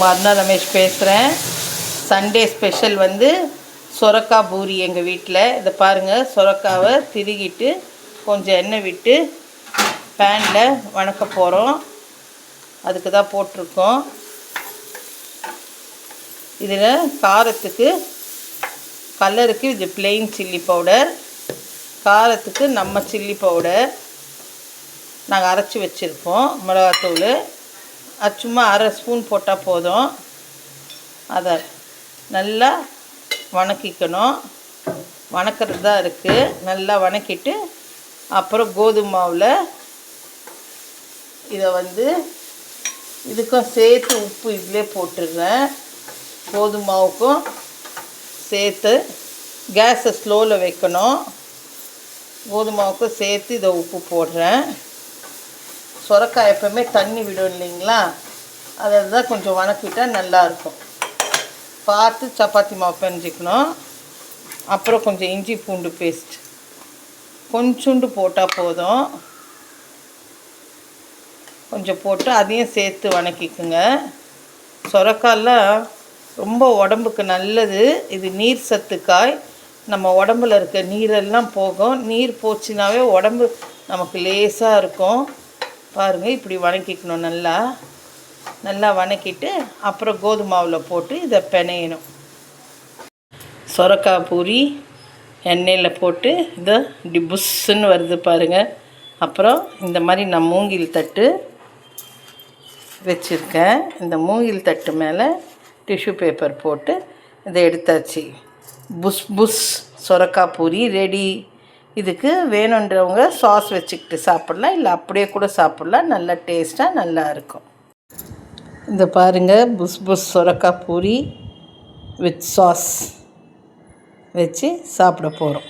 அருணா ரமேஷ் பேசுகிறேன். Sunday special வந்து சொரக்காய் பூரி எங்கள் வீட்டில். இதை பாருங்கள், சொரக்காவை திருகிட்டு கொஞ்சம் எண்ணெய் விட்டு பேனில் வணக்க போகிறோம். அதுக்கு தான் போட்டிருக்கோம். இதில் காரத்துக்கு கலருக்கு இது பிளெயின் சில்லி பவுடர், காரத்துக்கு நம்ம சில்லி பவுடர் நாங்கள் அரைச்சி வச்சுருப்போம். மிளகாத்தூள் அது சும்மா அரை ஸ்பூன் போட்டால் போதும். அதை நல்லா வணக்கிக்கணும். வணக்கிறது தான் இருக்குது. நல்லா வணக்கிட்டு அப்புறம் கோதுமை மாவில் இதை வந்து இதுக்கும் சேர்த்து உப்பு இதிலே போட்டுடுறேன். கோதுமை மாவுக்கும் சேர்த்து கேஸை ஸ்லோவில் வைக்கணும். கோதுமை மாவுக்கும் சேர்த்து இதை உப்பு போடுறேன். சொரக்காய் எப்போவுமே தண்ணி விடும் இல்லைங்களா, அதை தான் கொஞ்சம் வணக்கிட்டால் நல்லாயிருக்கும். பார்த்து சப்பாத்தி மாவு பிணைஞ்சிக்கணும். அப்புறம் கொஞ்சம் இஞ்சி பூண்டு பேஸ்ட் கொஞ்சோண்டு போட்டால் போதும். கொஞ்சம் போட்டு அதையும் சேர்த்து வணக்கிக்குங்க. சொரக்காயெல்லாம் ரொம்ப உடம்புக்கு நல்லது. இது நீர் சத்துக்காய். நம்ம உடம்புல இருக்க நீரெல்லாம் போகும். நீர் போச்சுனாவே உடம்பு நமக்கு லேசாக இருக்கும். பாருங்கள், இப்படி வணக்கிக்கணும். நல்லா வணக்கிட்டு அப்புறம் கோதுமை மாவில் போட்டு இதை பிணையணும். சொரக்காய் பூரி எண்ணெயில் போட்டு இதை இப்படி புஷ்ஷுன்னு வருது பாருங்கள். அப்புறம் இந்த மாதிரி நான் மூங்கில் தட்டு வச்சுருக்கேன். இந்த மூங்கில் தட்டு மேலே டிஷ்யூ பேப்பர் போட்டு இதை எடுத்தாச்சு. புஷ் புஷ் சொரக்காய் பூரி ரெடி. இதுக்கு வேணுன்றவங்க சாஸ் வச்சுக்கிட்டு சாப்பிட்லாம், இல்லை அப்படியே கூட சாப்பிட்லாம். நல்லா டேஸ்ட்டாக நல்லா இருக்கும். இந்த பாருங்கள், புஷ் புஷ் சொரக்காய் பூரி வித் சாஸ் வச்சு சாப்பிட போகிறோம்.